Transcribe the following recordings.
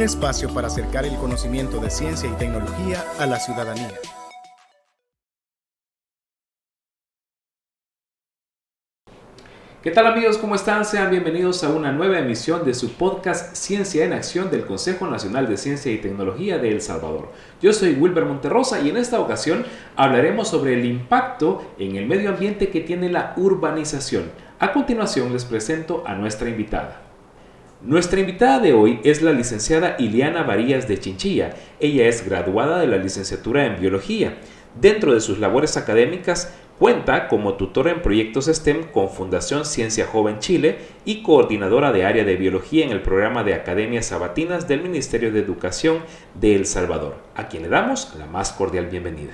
espacio para acercar el conocimiento de ciencia y tecnología a la ciudadanía. ¿Qué tal amigos? ¿Cómo están? Sean bienvenidos a una nueva emisión de su podcast Ciencia en Acción del Consejo Nacional de Ciencia y Tecnología de El Salvador. Yo soy Wilber Monterrosa y en esta ocasión hablaremos sobre el impacto en el medio ambiente que tiene la urbanización. A continuación les presento a nuestra invitada. Nuestra invitada de hoy es la licenciada Iliana Varías de Chinchilla. Ella es graduada de la licenciatura en Biología. Dentro de sus labores académicas, cuenta como tutora en proyectos STEM con Fundación Ciencia Joven Chile y coordinadora de área de biología en el programa de Academias Sabatinas del Ministerio de Educación de El Salvador, a quien le damos la más cordial bienvenida.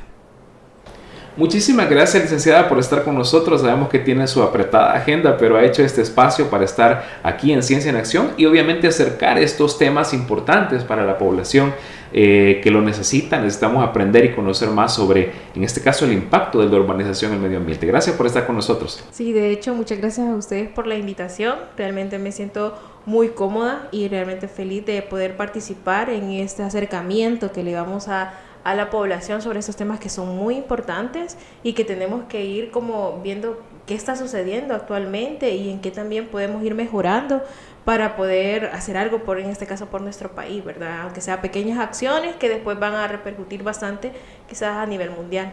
Muchísimas gracias, licenciada, por estar con nosotros. Sabemos que tiene su apretada agenda, pero ha hecho este espacio para estar aquí en Ciencia en Acción y obviamente acercar estos temas importantes para la población que lo necesita. Necesitamos aprender y conocer más sobre, en este caso, el impacto de la urbanización en el medio ambiente. Gracias por estar con nosotros. Sí, de hecho, muchas gracias a ustedes por la invitación. Realmente me siento muy cómoda y realmente feliz de poder participar en este acercamiento que le vamos a la población sobre estos temas que son muy importantes y que tenemos que ir como viendo qué está sucediendo actualmente y en qué también podemos ir mejorando para poder hacer algo por, en este caso, por nuestro país, ¿verdad? Aunque sea pequeñas acciones que después van a repercutir bastante quizás a nivel mundial.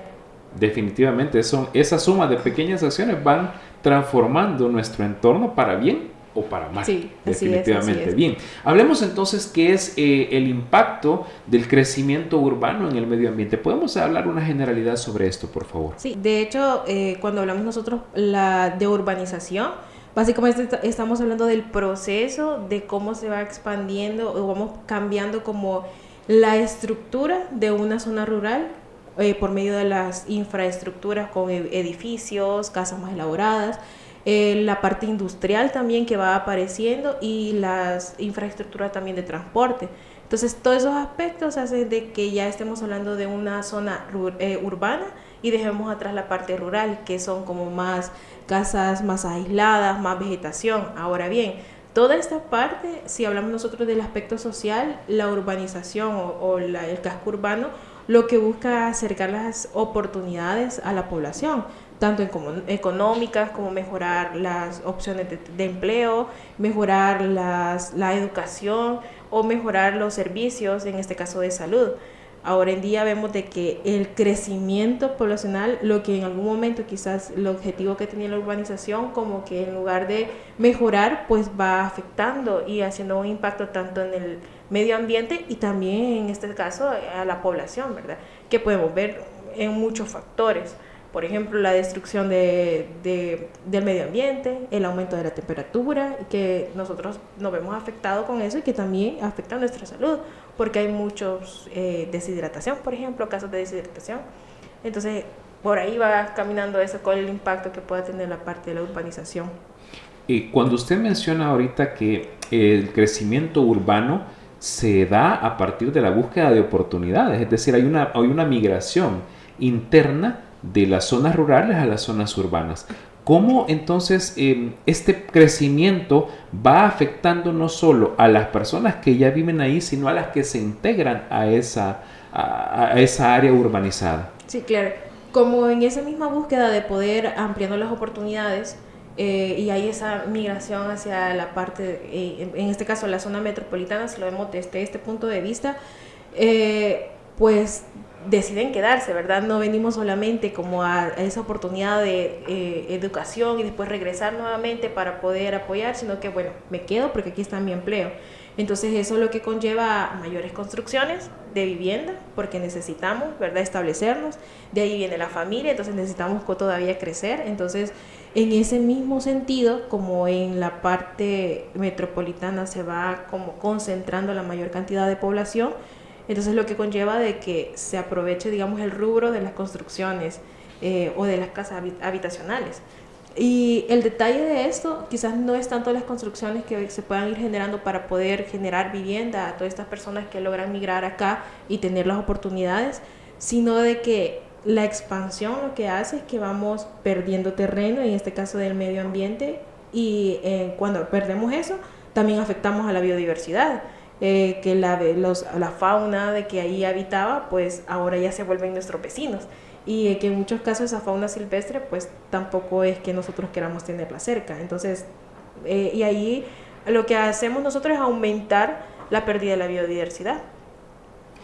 Definitivamente, esa suma de pequeñas acciones van transformando nuestro entorno para bien o para mal. Sí, definitivamente. así es. Bien, hablemos entonces qué es el impacto del crecimiento urbano en el medio ambiente. ¿Podemos hablar una generalidad sobre esto, por favor? Sí, de hecho, cuando hablamos nosotros de urbanización, básicamente estamos hablando del proceso de cómo se va expandiendo o vamos cambiando como la estructura de una zona rural por medio de las infraestructuras con edificios, casas más elaboradas, la parte industrial también que va apareciendo y las infraestructuras también de transporte. Entonces, todos esos aspectos hacen de que ya estemos hablando de una zona urbana y dejemos atrás la parte rural, que son como más casas más aisladas, más vegetación. Ahora bien, toda esta parte, si hablamos nosotros del aspecto social, la urbanización el casco urbano, lo que busca acercar las oportunidades a la población, tanto económicas como mejorar las opciones de empleo, mejorar la educación o mejorar los servicios, en este caso de salud. Ahora en día vemos de que el crecimiento poblacional, lo que en algún momento quizás el objetivo que tenía la urbanización, como que en lugar de mejorar, pues va afectando y haciendo un impacto tanto en el medio ambiente y también en este caso a la población, ¿verdad? Que podemos ver en muchos factores. Por ejemplo, la destrucción del medio ambiente, el aumento de la temperatura, que nosotros nos vemos afectados con eso y que también afecta a nuestra salud, porque hay muchos deshidratación, por ejemplo, casos de deshidratación. Entonces, por ahí va caminando eso con el impacto que pueda tener la parte de la urbanización. Y cuando usted menciona ahorita que el crecimiento urbano se da a partir de la búsqueda de oportunidades, es decir, hay una migración interna de las zonas rurales a las zonas urbanas. ¿Cómo entonces este crecimiento va afectando no solo a las personas que ya viven ahí, sino a las que se integran a esa área urbanizada? Sí, claro. Como en esa misma búsqueda de poder ampliando las oportunidades y hay esa migración hacia la parte, en este caso la zona metropolitana, si lo vemos desde este punto de vista, pues deciden quedarse, ¿verdad? No venimos solamente como a esa oportunidad de educación y después regresar nuevamente para poder apoyar, sino que, bueno, me quedo porque aquí está mi empleo. Entonces eso es lo que conlleva mayores construcciones de vivienda, porque necesitamos, ¿verdad?, establecernos. De ahí viene la familia, entonces necesitamos todavía crecer. Entonces, en ese mismo sentido, como en la parte metropolitana se va como concentrando la mayor cantidad de población, entonces lo que conlleva de que se aproveche, digamos, el rubro de las construcciones o de las casas habitacionales. Y el detalle de esto quizás no es tanto las construcciones que se puedan ir generando para poder generar vivienda a todas estas personas que logran migrar acá y tener las oportunidades, sino de que la expansión lo que hace es que vamos perdiendo terreno, en este caso del medio ambiente, y cuando perdemos eso, también afectamos a la biodiversidad, que la fauna de que ahí habitaba, pues ahora ya se vuelven nuestros vecinos. Y que en muchos casos esa fauna silvestre, pues tampoco es que nosotros queramos tenerla cerca. Entonces, y ahí lo que hacemos nosotros es aumentar la pérdida de la biodiversidad.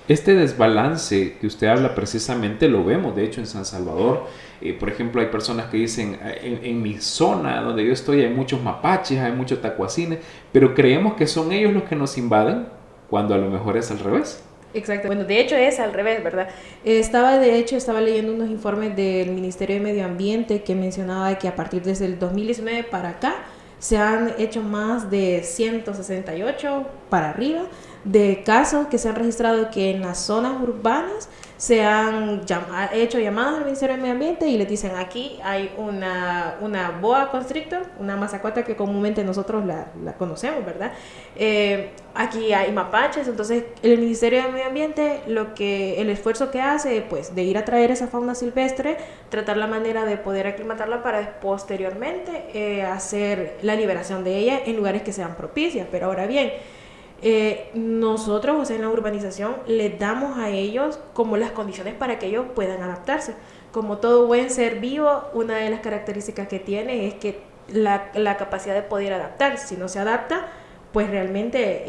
Este desbalance que usted habla precisamente lo vemos, de hecho, en San Salvador. Por ejemplo, hay personas que dicen, en mi zona donde yo estoy hay muchos mapaches, hay muchos tacuacines, pero creemos que son ellos los que nos invaden, cuando a lo mejor es al revés. Exacto. Bueno, de hecho es al revés, ¿verdad? Estaba leyendo unos informes del Ministerio de Medio Ambiente que mencionaba que a partir desde el 2019 para acá se han hecho más de 168 para arriba de casos que se han registrado que en las zonas urbanas se han hecho llamadas al Ministerio de Medio Ambiente y les dicen aquí hay una boa constrictor, una mazacuata que comúnmente nosotros la conocemos, ¿verdad? Aquí hay mapaches, entonces el Ministerio de Medio Ambiente el esfuerzo que hace pues de ir a traer esa fauna silvestre, tratar la manera de poder aclimatarla para posteriormente hacer la liberación de ella en lugares que sean propicias, pero ahora bien, nosotros, o sea, en la urbanización, les damos a ellos como las condiciones para que ellos puedan adaptarse. Como todo buen ser vivo, una de las características que tiene es que la capacidad de poder adaptarse. Si no se adapta, pues realmente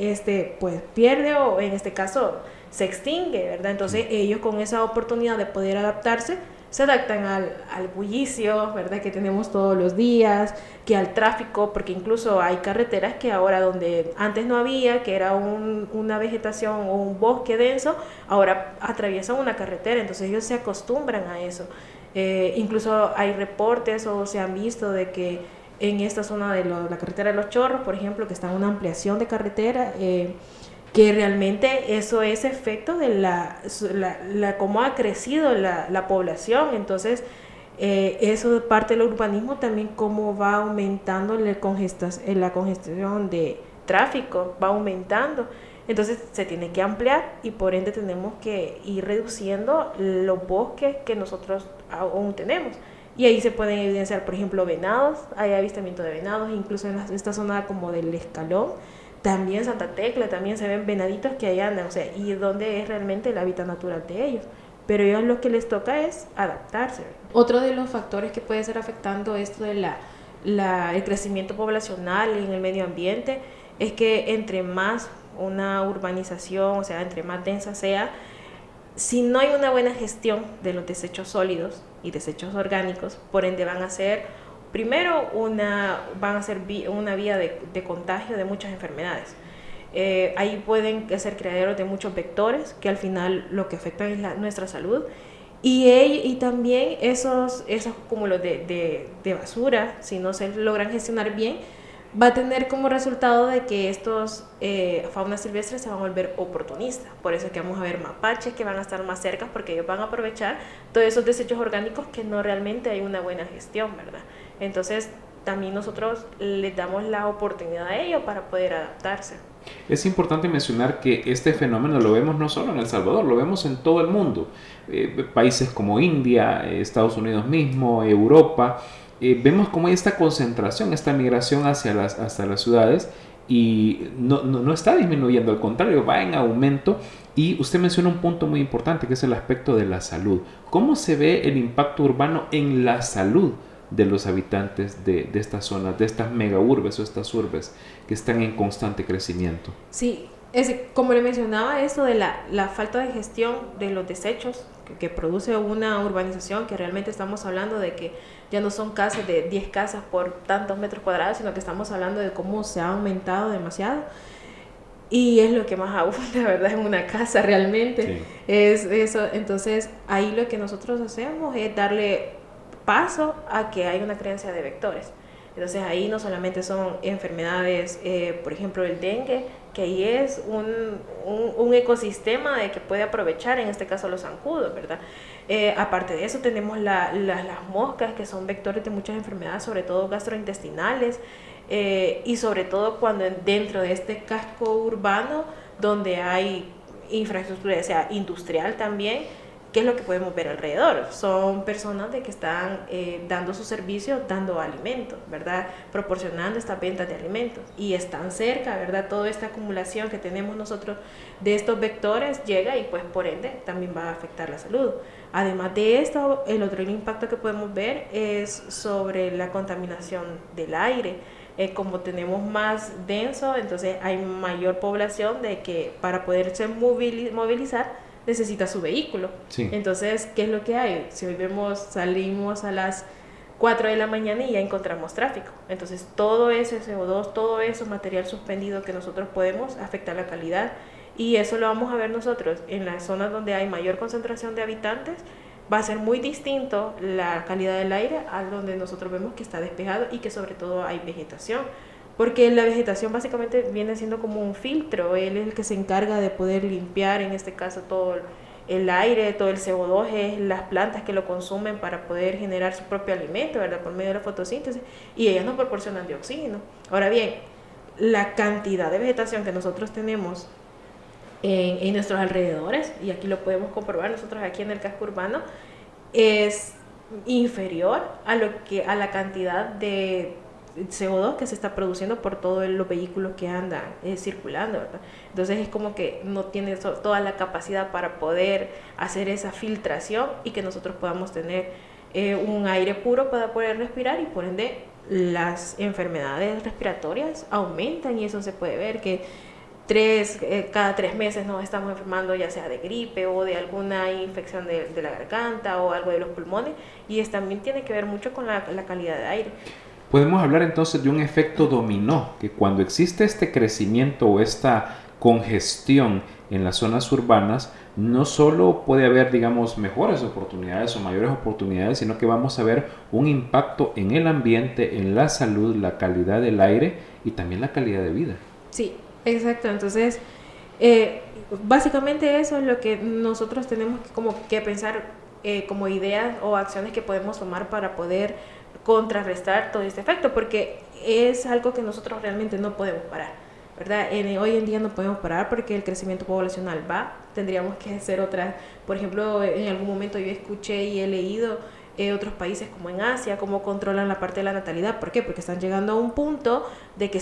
pues pierde o en este caso se extingue, ¿verdad? Entonces ellos con esa oportunidad de poder adaptarse se adaptan al bullicio, ¿verdad? Que tenemos todos los días, que al tráfico, porque incluso hay carreteras que ahora donde antes no había, que era una vegetación o un bosque denso, ahora atraviesan una carretera, entonces ellos se acostumbran a eso. Incluso hay reportes o se han visto de que en esta zona de la carretera de Los Chorros, por ejemplo, que está en una ampliación de carretera, que realmente eso es efecto de cómo ha crecido la población. Entonces, eso es parte del urbanismo también, cómo va aumentando la congestión de tráfico, va aumentando. Entonces, se tiene que ampliar y por ende tenemos que ir reduciendo los bosques que nosotros aún tenemos. Y ahí se pueden evidenciar, por ejemplo, venados, hay avistamiento de venados, incluso en esta zona como del Escalón, también Santa Tecla, también se ven venaditos que ahí andan, o sea, y donde es realmente el hábitat natural de ellos. Pero ellos lo que les toca es adaptarse. Otro de los factores que puede estar afectando esto de el crecimiento poblacional en el medio ambiente es que entre más una urbanización, o sea, entre más densa sea, si no hay una buena gestión de los desechos sólidos y desechos orgánicos, por ende van a ser primero una vía de contagio de muchas enfermedades. Ahí pueden ser criaderos de muchos vectores que al final lo que afectan es nuestra salud. Y también esos cúmulos de basura, si no se logran gestionar bien, va a tener como resultado de que estos faunas silvestres se van a volver oportunistas. Por eso es que vamos a ver mapaches que van a estar más cerca porque ellos van a aprovechar todos esos desechos orgánicos que no realmente hay una buena gestión, ¿verdad? Entonces también nosotros les damos la oportunidad a ellos para poder adaptarse. Es importante mencionar que este fenómeno lo vemos no solo en El Salvador, lo vemos en todo el mundo. Países como India, Estados Unidos mismo, Europa. Vemos como hay esta concentración, esta migración hacia las ciudades y no está disminuyendo, al contrario, va en aumento. Y usted menciona un punto muy importante que es el aspecto de la salud. ¿Cómo se ve el impacto urbano en la salud de los habitantes de estas zonas, de estas megaurbes o estas urbes que están en constante crecimiento? Sí, como le mencionaba, eso de la falta de gestión de los desechos que produce una urbanización, que realmente estamos hablando de que ya no son casas de 10 casas por tantos metros cuadrados, sino que estamos hablando de cómo se ha aumentado demasiado. Y es lo que más abunda, ¿verdad? En una casa realmente. Sí. Es eso. Entonces, ahí lo que nosotros hacemos es darle paso a que haya una creencia de vectores. Entonces ahí no solamente son enfermedades, por ejemplo el dengue, que ahí es un ecosistema de que puede aprovechar, en este caso los zancudos, ¿verdad? Aparte de eso tenemos las moscas, que son vectores de muchas enfermedades, sobre todo gastrointestinales, y sobre todo cuando dentro de este casco urbano, donde hay infraestructura, o sea, industrial también, ¿qué es lo que podemos ver alrededor? Son personas de que están dando su servicio, dando alimentos, ¿verdad? Proporcionando estas ventas de alimentos y están cerca, ¿verdad? Toda esta acumulación que tenemos nosotros de estos vectores llega y pues por ende también va a afectar la salud. Además de esto, el otro impacto que podemos ver es sobre la contaminación del aire. Como tenemos más denso, entonces hay mayor población de que para poderse movilizar necesita su vehículo. Sí. Entonces, ¿qué es lo que hay? Si hoy salimos a las 4 de la mañana y ya encontramos tráfico. Entonces, todo ese CO2, todo ese material suspendido que nosotros podemos afectar la calidad. Y eso lo vamos a ver nosotros en las zonas donde hay mayor concentración de habitantes. Va a ser muy distinto la calidad del aire a donde nosotros vemos que está despejado y que sobre todo hay vegetación. Porque la vegetación básicamente viene siendo como un filtro, él es el que se encarga de poder limpiar, en este caso, todo el aire, todo el CO2, es las plantas que lo consumen para poder generar su propio alimento, ¿verdad? Por medio de la fotosíntesis, y ellas nos proporcionan de oxígeno. Ahora bien, la cantidad de vegetación que nosotros tenemos en nuestros alrededores, y aquí lo podemos comprobar nosotros aquí en el casco urbano, es inferior a la cantidad de CO2 que se está produciendo por todos los vehículos que andan circulando, ¿verdad? Entonces es como que no tiene toda la capacidad para poder hacer esa filtración y que nosotros podamos tener un aire puro para poder respirar, y por ende las enfermedades respiratorias aumentan, y eso se puede ver que cada 3 meses nos estamos enfermando, ya sea de gripe o de alguna infección de la garganta o algo de los pulmones, y también tiene que ver mucho con la calidad de aire. Podemos hablar entonces de un efecto dominó, que cuando existe este crecimiento o esta congestión en las zonas urbanas, no solo puede haber, digamos, mejores oportunidades o mayores oportunidades, sino que vamos a ver un impacto en el ambiente, en la salud, la calidad del aire y también la calidad de vida. Sí, exacto. Entonces, básicamente eso es lo que nosotros tenemos que pensar como ideas o acciones que podemos tomar para poder contrarrestar todo este efecto, porque es algo que nosotros realmente no podemos parar, ¿verdad? Hoy en día no podemos parar porque el crecimiento poblacional tendríamos que hacer otras. Por ejemplo, en algún momento yo escuché y he leído otros países como en Asia, cómo controlan la parte de la natalidad. ¿Por qué? Porque están llegando a un punto de que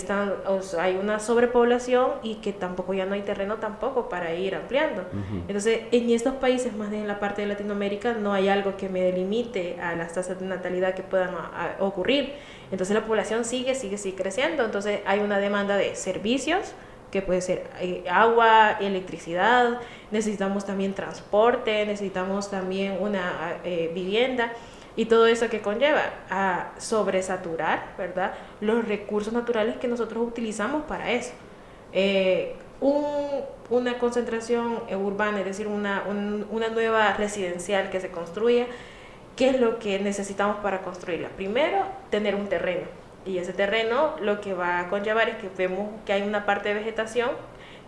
hay una sobrepoblación y que tampoco ya no hay terreno tampoco para ir ampliando. Entonces, en estos países, más en la parte de Latinoamérica, no hay algo que me delimite a las tasas de natalidad que puedan ocurrir. Entonces, la población sigue creciendo. Entonces, hay una demanda de servicios, que puede ser agua, electricidad, necesitamos también transporte, necesitamos también una vivienda, y todo eso que conlleva a sobresaturar, ¿verdad?, los recursos naturales que nosotros utilizamos para eso. Una concentración urbana, es decir, una nueva residencial que se construya, ¿qué es lo que necesitamos para construirla? Primero, tener un terreno. Y ese terreno lo que va a conllevar es que vemos que hay una parte de vegetación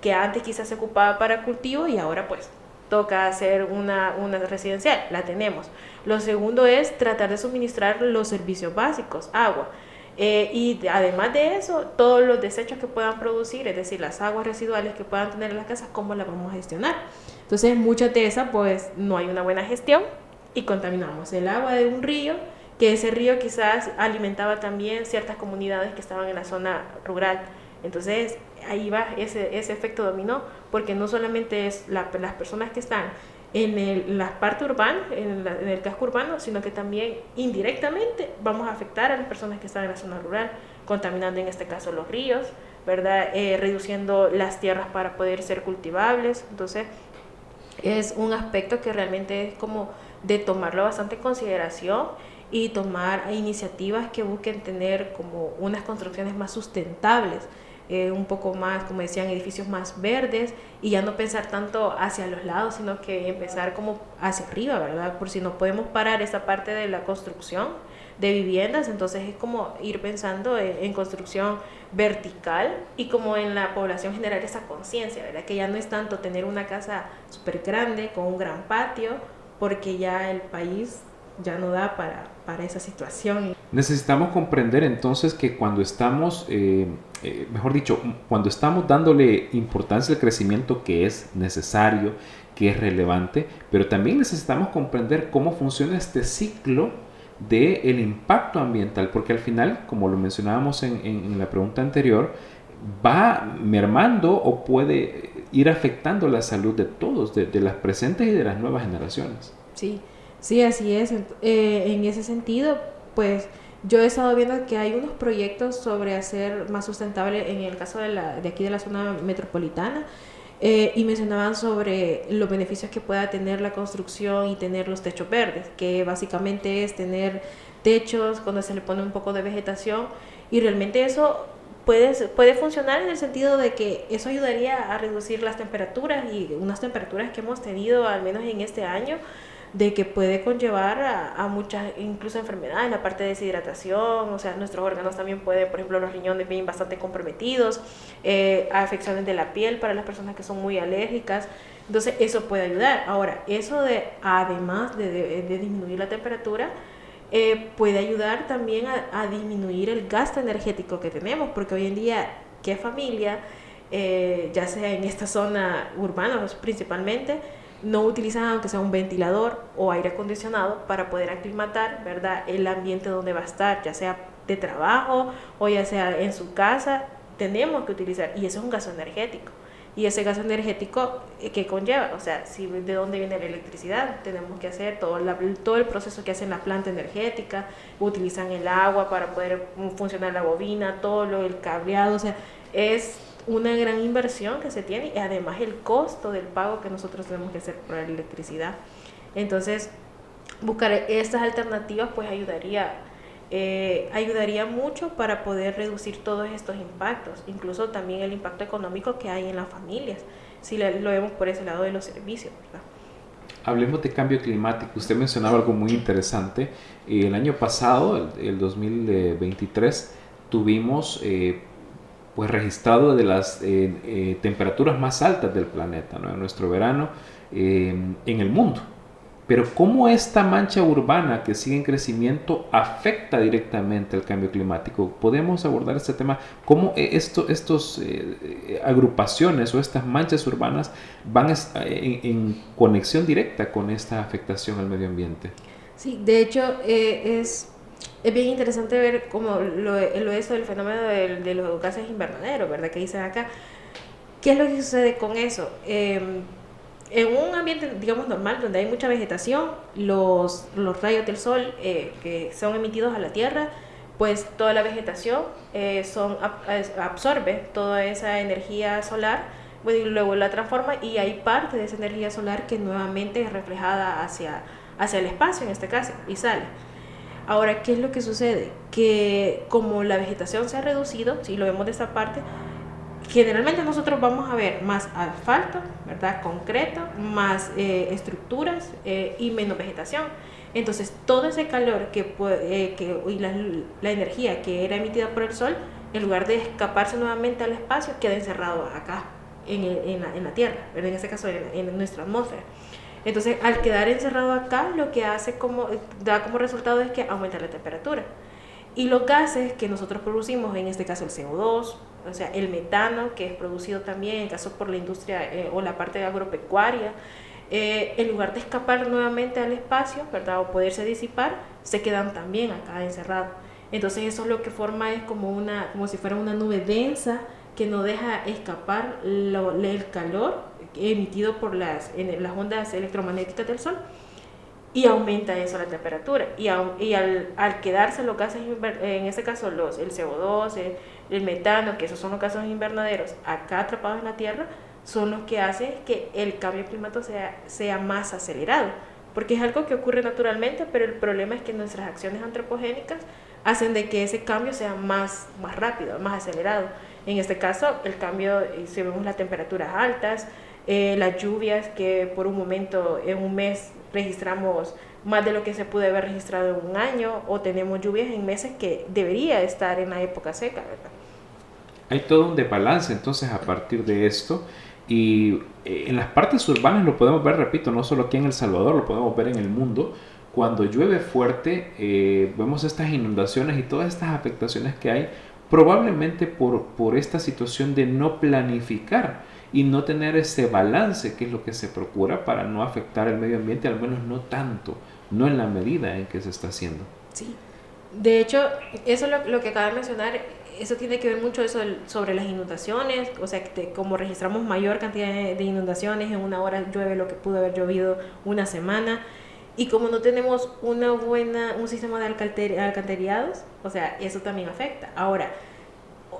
que antes quizás se ocupaba para cultivo y ahora pues toca hacer una residencial, la tenemos. Lo segundo es tratar de suministrar los servicios básicos, agua. Y además de eso, todos los desechos que puedan producir, es decir, las aguas residuales que puedan tener en las casas, ¿cómo las vamos a gestionar? Entonces, muchas de esas pues no hay una buena gestión y contaminamos el agua de un río, que ese río quizás alimentaba también ciertas comunidades que estaban en la zona rural. Entonces ahí va ese efecto dominó, porque no solamente es las personas que están en la parte urbana, en el casco urbano, sino que también indirectamente vamos a afectar a las personas que están en la zona rural, contaminando en este caso los ríos, ¿verdad? Reduciendo las tierras para poder ser cultivables. Entonces es un aspecto que realmente es como de tomarlo bastante en consideración y tomar iniciativas que busquen tener como unas construcciones más sustentables, un poco más, como decían, edificios más verdes, y ya no pensar tanto hacia los lados, sino que empezar como hacia arriba, ¿verdad? Por si no podemos parar esa parte de la construcción de viviendas, entonces es como ir pensando en construcción vertical, y como en la población generar esa conciencia, ¿verdad? Que ya no es tanto tener una casa súper grande con un gran patio, porque ya el país ya no da para esa situación. Necesitamos comprender entonces que cuando estamos, mejor dicho, cuando estamos dándole importancia al crecimiento que es necesario, que es relevante, pero también necesitamos comprender cómo funciona este ciclo del impacto ambiental, porque al final, como lo mencionábamos en la pregunta anterior, va mermando o puede ir afectando la salud de todos, de las presentes y de las nuevas generaciones. Sí, sí, así es. En ese sentido, pues yo he estado viendo que hay unos proyectos sobre hacer más sustentable en el caso de aquí de la zona metropolitana. Y mencionaban sobre los beneficios que pueda tener la construcción y tener los techos verdes, que básicamente es tener techos donde se le pone un poco de vegetación, y realmente eso puede funcionar en el sentido de que eso ayudaría a reducir las temperaturas, y unas temperaturas que hemos tenido al menos en este año, de que puede conllevar a muchas incluso enfermedades, la parte de deshidratación, o sea, nuestros órganos también pueden, por ejemplo, los riñones bien bastante comprometidos, afecciones de la piel para las personas que son muy alérgicas, entonces eso puede ayudar. Ahora, eso además de disminuir la temperatura, puede ayudar también a disminuir el gasto energético que tenemos, porque hoy en día, ¿qué familia, ya sea en esta zona urbana principalmente, no utilizan aunque sea un ventilador o aire acondicionado para poder aclimatar, ¿verdad?, el ambiente donde va a estar, ya sea de trabajo o ya sea en su casa? Tenemos que utilizar, y eso es un gasto energético. Y ese gasto energético, ¿qué conlleva? O sea, si de dónde viene la electricidad, tenemos que hacer todo el proceso que hacen la planta energética, utilizan el agua para poder funcionar la bobina, el cableado, o sea, es una gran inversión que se tiene, y además el costo del pago que nosotros tenemos que hacer por la electricidad. Entonces, buscar estas alternativas pues ayudaría mucho para poder reducir todos estos impactos, incluso también el impacto económico que hay en las familias, si lo vemos por ese lado de los servicios, ¿verdad? Hablemos de cambio climático. Usted mencionaba algo muy interesante. El año pasado, el 2023, tuvimos pues registrado de las temperaturas más altas del planeta, ¿no?, en nuestro verano, en el mundo. Pero ¿cómo esta mancha urbana que sigue en crecimiento afecta directamente al cambio climático? ¿Podemos abordar este tema? ¿Cómo estos agrupaciones o estas manchas urbanas van en conexión directa con esta afectación al medio ambiente? Sí, de hecho es bien interesante ver cómo eso del fenómeno de los gases invernaderos, ¿verdad?, que dicen acá. ¿Qué es lo que sucede con eso? En un ambiente, digamos, normal, donde hay mucha vegetación, los rayos del sol que son emitidos a la Tierra, pues toda la vegetación absorbe toda esa energía solar, bueno, y luego la transforma, y hay parte de esa energía solar que nuevamente es reflejada hacia el espacio, en este caso, y sale. Ahora, ¿qué es lo que sucede? Que como la vegetación se ha reducido, si lo vemos de esta parte, generalmente nosotros vamos a ver más asfalto, ¿verdad?, concreto, más estructuras y menos vegetación. Entonces, todo ese calor y la energía que era emitida por el sol, en lugar de escaparse nuevamente al espacio, queda encerrado acá, en la Tierra, ¿verdad?, en este caso en nuestra atmósfera. Entonces, al quedar encerrado acá, lo que da como resultado es que aumenta la temperatura. Y los gases que nosotros producimos, en este caso el CO2, o sea, el metano, que es producido también en caso por la industria o la parte agropecuaria, en lugar de escapar nuevamente al espacio, ¿verdad?, o poderse disipar, se quedan también acá encerrados. Entonces eso lo que forma es como si fuera una nube densa que no deja escapar el calor emitido por las ondas electromagnéticas del sol, y aumenta eso la temperatura, y al quedarse los gases, en este caso el CO2, el metano, que esos son los gases invernaderos acá atrapados en la Tierra, son los que hacen que el cambio climático sea más acelerado, porque es algo que ocurre naturalmente, pero el problema es que nuestras acciones antropogénicas hacen de que ese cambio sea más rápido, más acelerado. En este caso, el cambio, si vemos las temperaturas altas, las lluvias, que por un momento en un mes registramos más de lo que se pudo haber registrado en un año, o tenemos lluvias en meses que debería estar en la época seca, ¿verdad? Hay todo un desbalance entonces a partir de esto, y en las partes urbanas lo podemos ver, repito, no solo aquí en El Salvador, lo podemos ver en el mundo. Cuando llueve fuerte, vemos estas inundaciones y todas estas afectaciones que hay, probablemente por esta situación de no planificar y no tener ese balance que es lo que se procura para no afectar el medio ambiente, al menos no tanto, no en la medida en que se está haciendo. Sí, de hecho, eso es lo que acaba de mencionar, eso tiene que ver mucho sobre las inundaciones, o sea, que como registramos mayor cantidad de inundaciones, en una hora llueve lo que pudo haber llovido una semana, y como no tenemos un sistema de alcantarillados, o sea, eso también afecta. Ahora,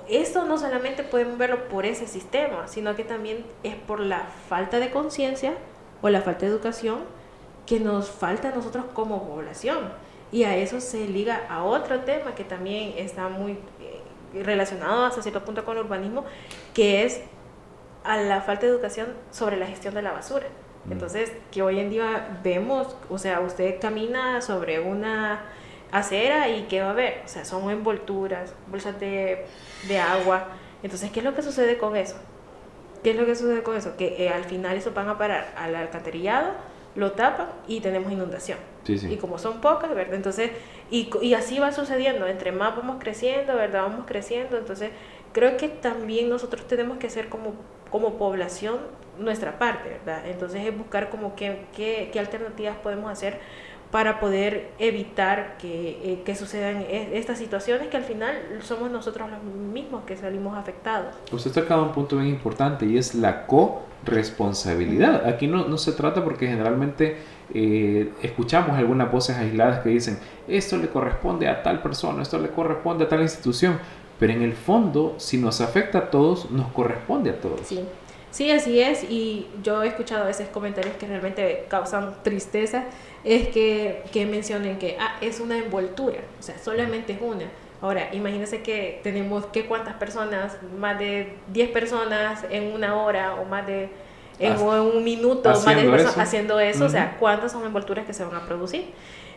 esto no solamente podemos verlo por ese sistema, sino que también es por la falta de conciencia o la falta de educación que nos falta a nosotros como población. Y a eso se liga a otro tema que también está muy relacionado hasta cierto punto con el urbanismo, que es a la falta de educación sobre la gestión de la basura. Entonces, que hoy en día vemos, o sea, usted camina sobre una acera y ¿qué va a ver? O sea, son envolturas, bolsas de agua. Entonces, ¿qué es lo que sucede con eso? ¿Qué es lo que sucede con eso? Que al final eso van a parar al alcantarillado, lo tapan y tenemos inundación. Sí, sí. Y como son pocas, ¿verdad? Entonces, y así va sucediendo. Entre más vamos creciendo, ¿verdad? Vamos creciendo. Entonces, creo que también nosotros tenemos que hacer como población nuestra parte, ¿verdad? Entonces, es buscar como qué alternativas podemos hacer para poder evitar que sucedan estas situaciones que al final somos nosotros los mismos que salimos afectados. Usted toca un punto bien importante y es la corresponsabilidad. Aquí no se trata porque generalmente escuchamos algunas voces aisladas que dicen esto le corresponde a tal persona, esto le corresponde a tal institución, pero en el fondo si nos afecta a todos, nos corresponde a todos. Sí. Sí, así es, y yo he escuchado a veces comentarios que realmente causan tristeza, es que mencionen que es una envoltura, o sea, solamente es una. Ahora, imagínense que tenemos cuántas personas, más de 10 personas en una hora o más de en un minuto, más de 10 personas haciendo eso, o sea, cuántas son envolturas que se van a producir.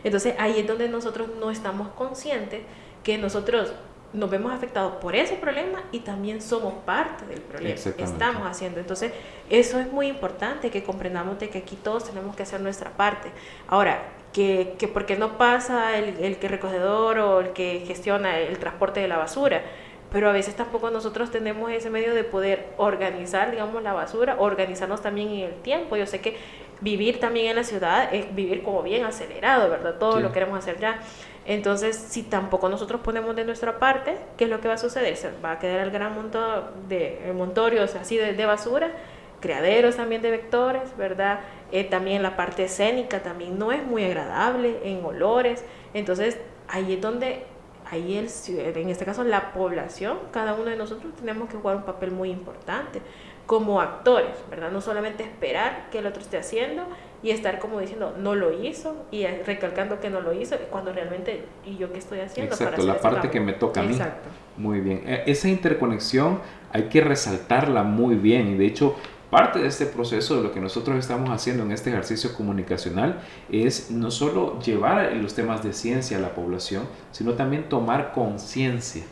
Entonces, ahí es donde nosotros no estamos conscientes que nosotros nos vemos afectados por ese problema y también somos parte del problema que estamos haciendo. Entonces, eso es muy importante, que comprendamos de que aquí todos tenemos que hacer nuestra parte. Ahora, que ¿por qué no pasa el que recogedor o el que gestiona el transporte de la basura? Pero a veces tampoco nosotros tenemos ese medio de poder organizar, digamos, la basura, organizarnos también en el tiempo. Yo sé que vivir también en la ciudad es vivir como bien acelerado, ¿verdad? Todo lo queremos hacer ya. Entonces, si tampoco nosotros ponemos de nuestra parte, ¿qué es lo que va a suceder? Se va a quedar el gran montón de montorios así de basura, criaderos también de vectores, ¿verdad? También la parte escénica también no es muy agradable en olores. Entonces, ahí es donde en este caso la población, cada uno de nosotros tenemos que jugar un papel muy importante como actores, ¿verdad? No solamente esperar que el otro esté haciendo y estar como diciendo no lo hizo y recalcando que no lo hizo cuando realmente ¿y yo qué estoy haciendo? Exacto, para la parte que me toca a mí. Exacto. Muy bien, esa interconexión hay que resaltarla muy bien y de hecho parte de este proceso de lo que nosotros estamos haciendo en este ejercicio comunicacional es no solo llevar los temas de ciencia a la población, sino también tomar conciencia.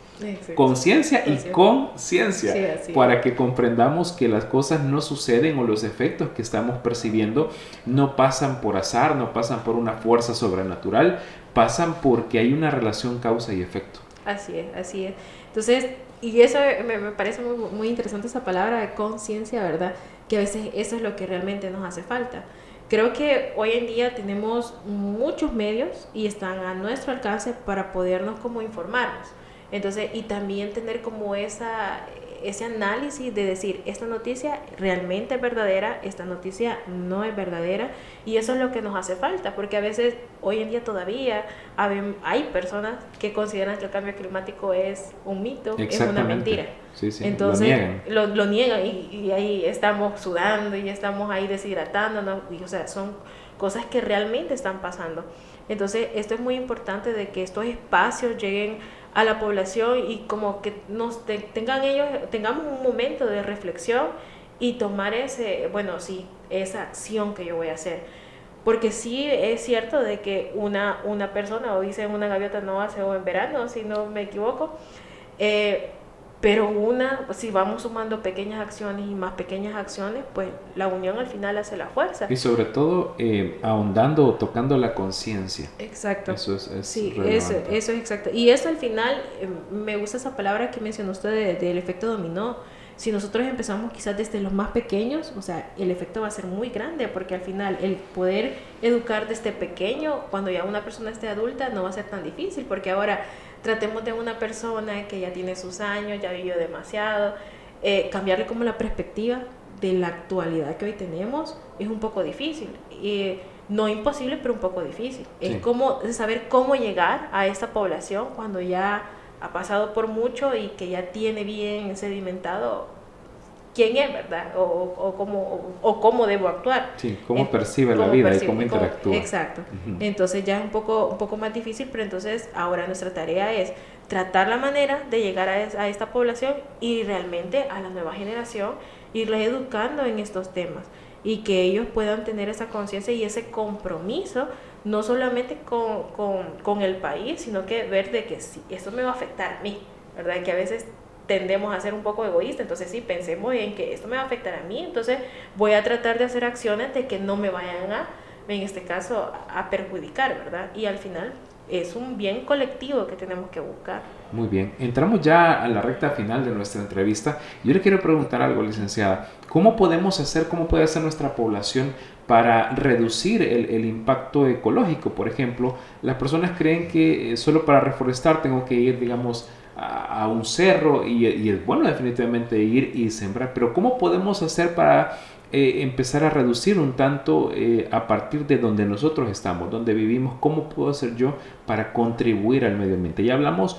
Conciencia y conciencia, sí, para que comprendamos que las cosas no suceden o los efectos que estamos percibiendo no pasan por azar, no pasan por una fuerza sobrenatural, pasan porque hay una relación causa y efecto. Así es, así es. Entonces, y eso me parece muy, muy interesante esa palabra de conciencia, ¿verdad? Que a veces eso es lo que realmente nos hace falta. Creo que hoy en día tenemos muchos medios y están a nuestro alcance para podernos como informarnos. Entonces, y también tener como ese análisis de decir, esta noticia realmente es verdadera, esta noticia no es verdadera, y eso es lo que nos hace falta, porque a veces, hoy en día todavía, hay personas que consideran que el cambio climático es un mito, es una mentira. Sí, sí, entonces, lo niegan y ahí estamos sudando y estamos ahí deshidratándonos, y, o sea, son cosas que realmente están pasando. Entonces, esto es muy importante de que estos espacios lleguen a la población y como que tengamos un momento de reflexión y tomar esa acción que yo voy a hacer. Porque sí es cierto de que una persona, o dice una gaviota no hace o en verano, si no me equivoco, pero si vamos sumando pequeñas acciones y más pequeñas acciones, pues la unión al final hace la fuerza. Y sobre todo ahondando o tocando la conciencia. Exacto. Eso es sí, relevante. Eso es exacto. Y eso al final, me gusta esa palabra que mencionó usted del efecto dominó, si nosotros empezamos quizás desde los más pequeños, o sea, el efecto va a ser muy grande, porque al final el poder educar desde pequeño, cuando ya una persona esté adulta, no va a ser tan difícil, porque ahora tratemos de una persona que ya tiene sus años, ya vivió demasiado, cambiarle como la perspectiva de la actualidad que hoy tenemos es un poco difícil. No imposible, pero un poco difícil. Sí. Es como saber cómo llegar a esta población cuando ya ha pasado por mucho y que ya tiene bien sedimentado quién es, ¿verdad? O cómo debo actuar. Sí, cómo percibe la vida y cómo interactúa. Exacto. Entonces ya es un poco más difícil, pero entonces ahora nuestra tarea es tratar la manera de llegar a esta población y realmente a la nueva generación irles educando en estos temas y que ellos puedan tener esa conciencia y ese compromiso, no solamente con el país, sino que ver de que sí, esto me va a afectar a mí, ¿verdad? Que a veces tendemos a ser un poco egoístas, entonces sí, pensemos en que esto me va a afectar a mí, entonces voy a tratar de hacer acciones de que no me vayan en este caso, a perjudicar, ¿verdad? Y al final es un bien colectivo que tenemos que buscar. Muy bien, entramos ya a la recta final de nuestra entrevista. Yo le quiero preguntar algo, licenciada. ¿Cómo puede hacer nuestra población para reducir el impacto ecológico? Por ejemplo, las personas creen que solo para reforestar tengo que ir, digamos, a un cerro y es bueno definitivamente ir y sembrar, pero ¿cómo podemos hacer para empezar a reducir un tanto a partir de donde nosotros estamos, donde vivimos? ¿Cómo puedo hacer yo para contribuir al medio ambiente? Ya hablamos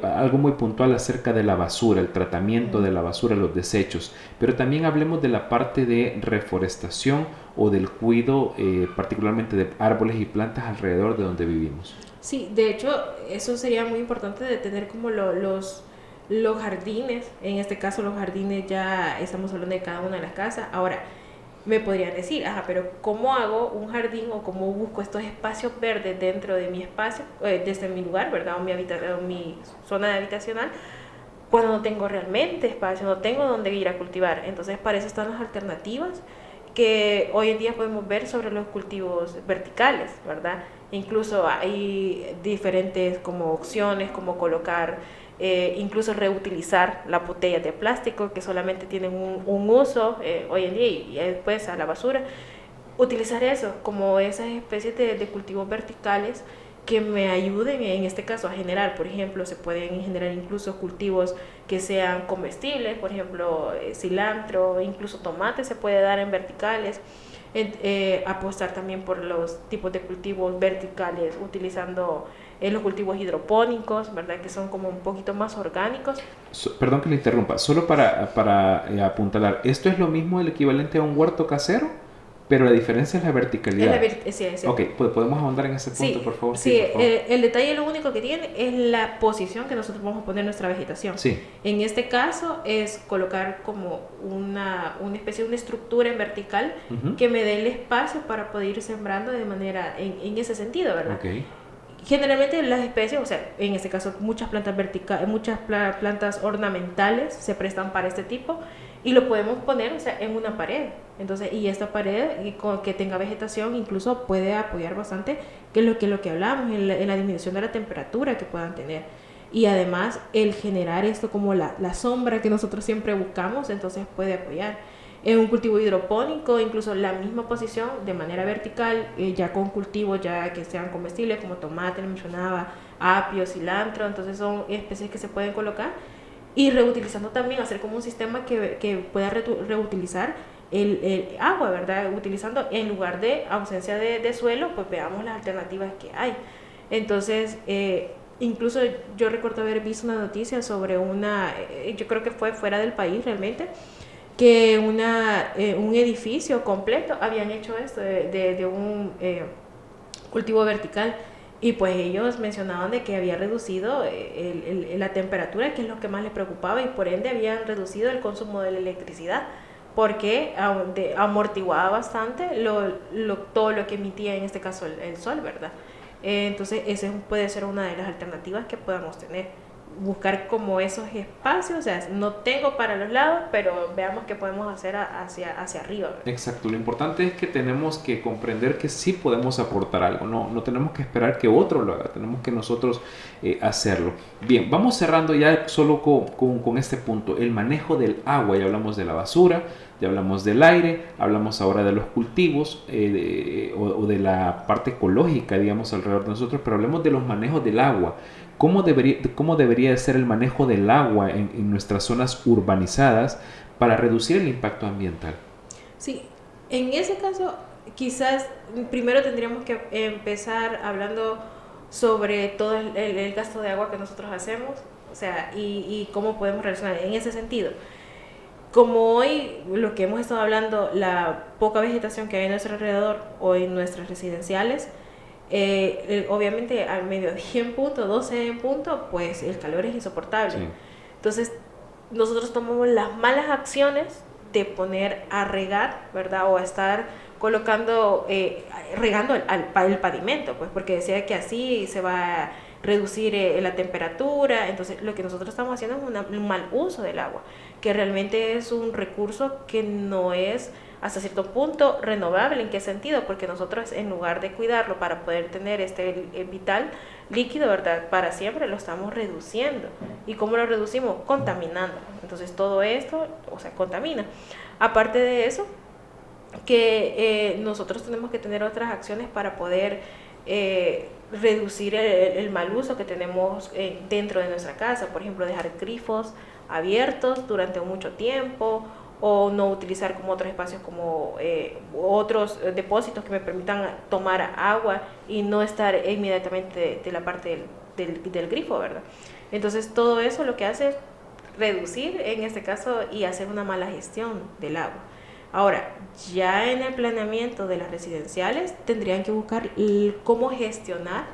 algo muy puntual acerca de la basura, el tratamiento de la basura, los desechos, pero también hablemos de la parte de reforestación o del cuidado particularmente de árboles y plantas alrededor de donde vivimos. Sí, de hecho, eso sería muy importante de tener como los jardines, en este caso los jardines ya estamos hablando de cada una de las casas. Ahora, me podrían decir, pero ¿cómo hago un jardín o cómo busco estos espacios verdes dentro de mi espacio, desde mi lugar, ¿verdad? O mi zona habitacional, cuando no tengo realmente espacio, no tengo dónde ir a cultivar? Entonces, para eso están las alternativas que hoy en día podemos ver sobre los cultivos verticales, ¿verdad? Incluso hay diferentes como opciones, como colocar, incluso reutilizar las botellas de plástico que solamente tienen un uso hoy en día y después a la basura. Utilizar eso como esas especies de cultivos verticales que me ayuden en este caso a generar, por ejemplo, se pueden generar incluso cultivos que sean comestibles, por ejemplo, cilantro, incluso tomate se puede dar en verticales. Apostar también por los tipos de cultivos verticales utilizando los cultivos hidropónicos, ¿verdad? Que son como un poquito más orgánicos. Perdón que le interrumpa, solo para apuntalar, ¿esto es lo mismo, el equivalente a un huerto casero? Pero la diferencia es la verticalidad. Sí. Ok, ¿podemos ahondar en ese punto, por favor? Sí, por favor. El detalle lo único que tiene es la posición que nosotros vamos a poner nuestra vegetación. Sí. En este caso es colocar como una especie de una estructura en vertical que me dé el espacio para poder ir sembrando de manera, en ese sentido, ¿verdad? Okay. Generalmente las especies, o sea, en este caso muchas plantas plantas ornamentales se prestan para este tipo y lo podemos poner, o sea, en una pared. Entonces, y esta pared que tenga vegetación incluso puede apoyar bastante que lo que hablábamos en la disminución de la temperatura que puedan tener. Y además el generar esto como la sombra que nosotros siempre buscamos, entonces puede apoyar. En un cultivo hidropónico, incluso la misma posición de manera vertical, ya con cultivos ya que sean comestibles como tomate, le mencionaba, apio, cilantro, entonces son especies que se pueden colocar y reutilizando también, hacer como un sistema que pueda reutilizar el agua, ¿verdad? Utilizando en lugar de ausencia de suelo, pues veamos las alternativas que hay. Entonces, incluso yo recuerdo haber visto una noticia sobre yo creo que fue fuera del país realmente, que un edificio completo habían hecho esto de un cultivo vertical y pues ellos mencionaban de que había reducido la temperatura, que es lo que más les preocupaba, y por ende habían reducido el consumo de la electricidad porque amortiguaba bastante todo lo que emitía en este caso el sol, ¿verdad? Entonces esa puede ser una de las alternativas que podamos tener. buscar como esos espacios, o sea, no tengo para los lados, pero veamos qué podemos hacer hacia arriba, ¿verdad? Exacto, lo importante es que tenemos que comprender que sí podemos aportar algo, no tenemos que esperar que otro lo haga, tenemos que nosotros hacerlo. Bien, vamos cerrando ya solo con este punto, el manejo del agua. Ya hablamos de la basura, ya hablamos del aire, hablamos ahora de los cultivos o de la parte ecológica, digamos, alrededor de nosotros, pero hablemos de los manejos del agua. ¿Cómo debería ser el manejo del agua en nuestras zonas urbanizadas para reducir el impacto ambiental? Sí, en ese caso quizás primero tendríamos que empezar hablando sobre todo el gasto de agua que nosotros hacemos, o sea, y cómo podemos relacionar en ese sentido. Como hoy lo que hemos estado hablando, la poca vegetación que hay en nuestro alrededor o en nuestras residenciales, obviamente al mediodía en punto, 12 en punto, pues el calor es insoportable. Sí. Entonces nosotros tomamos las malas acciones de poner a regar, ¿verdad? O a estar colocando, regando el pavimento, pues, porque decía que así se va a reducir la temperatura. Entonces lo que nosotros estamos haciendo es un mal uso del agua, que realmente es un recurso que no es hasta cierto punto renovable. ¿En qué sentido? Porque nosotros, en lugar de cuidarlo para poder tener este vital líquido, ¿verdad?, para siempre, lo estamos reduciendo. ¿Y cómo lo reducimos? Contaminando. Entonces todo esto, o sea, contamina. Aparte de eso, que nosotros tenemos que tener otras acciones para poder reducir el mal uso que tenemos dentro de nuestra casa. Por ejemplo, dejar grifos abiertos durante mucho tiempo, o no utilizar como otros espacios como otros depósitos que me permitan tomar agua y no estar inmediatamente de la parte del grifo, ¿verdad? Entonces todo eso lo que hace es reducir en este caso y hacer una mala gestión del agua. Ahora, ya en el planeamiento de las residenciales tendrían que buscar cómo gestionar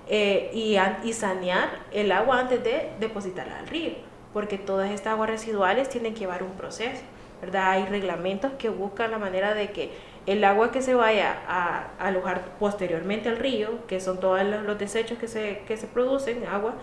y sanear el agua antes de depositarla al río, porque todas estas aguas residuales tienen que llevar un proceso, ¿verdad? Hay reglamentos que buscan la manera de que el agua que se vaya a alojar posteriormente al río, que son todos los desechos que se producen, agua,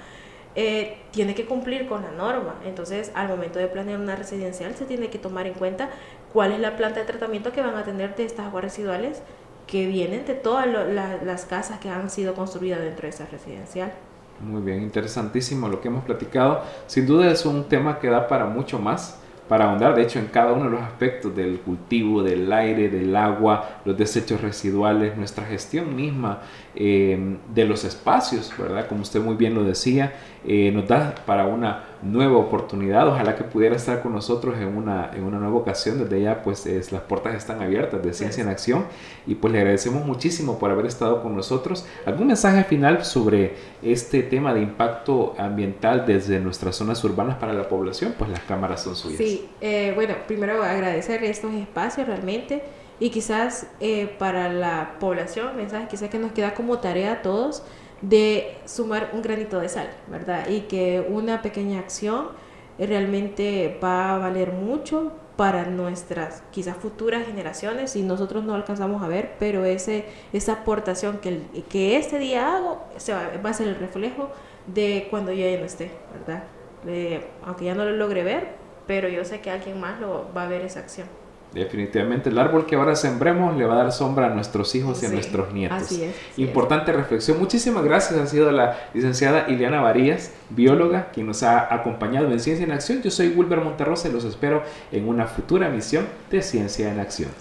tiene que cumplir con la norma. Entonces, al momento de planear una residencial, se tiene que tomar en cuenta cuál es la planta de tratamiento que van a tener de estas aguas residuales que vienen de todas las casas que han sido construidas dentro de esa residencial. Muy bien, interesantísimo lo que hemos platicado. Sin duda es un tema que da para mucho más, para ahondar, de hecho, en cada uno de los aspectos del cultivo, del aire, del agua, los desechos residuales, nuestra gestión misma de los espacios, ¿verdad? Como usted muy bien lo decía, nos da para una nueva oportunidad. Ojalá que pudiera estar con nosotros en una nueva ocasión. Desde ya, pues, las puertas están abiertas de Ciencia en Acción, y pues le agradecemos muchísimo por haber estado con nosotros. ¿Algún mensaje final sobre este tema de impacto ambiental desde nuestras zonas urbanas para la población? Pues las cámaras son suyas. Sí, bueno, primero agradecer estos espacios realmente, y quizás para la población, mensaje quizás que nos queda como tarea a todos, de sumar un granito de sal, ¿verdad? Y que una pequeña acción realmente va a valer mucho para nuestras quizás futuras generaciones, si nosotros no alcanzamos a ver, pero esa aportación que este día hago va a ser el reflejo de cuando yo ya no esté, ¿verdad? Aunque ya no lo logre ver, pero yo sé que alguien más va a ver esa acción. Definitivamente el árbol que ahora sembremos le va a dar sombra a nuestros hijos y a nuestros nietos. Así es. Importante reflexión. Muchísimas gracias. Ha sido la licenciada Ileana Varías, bióloga, quien nos ha acompañado en Ciencia en Acción. Yo soy Wilber Monterrosa y los espero en una futura emisión de Ciencia en Acción.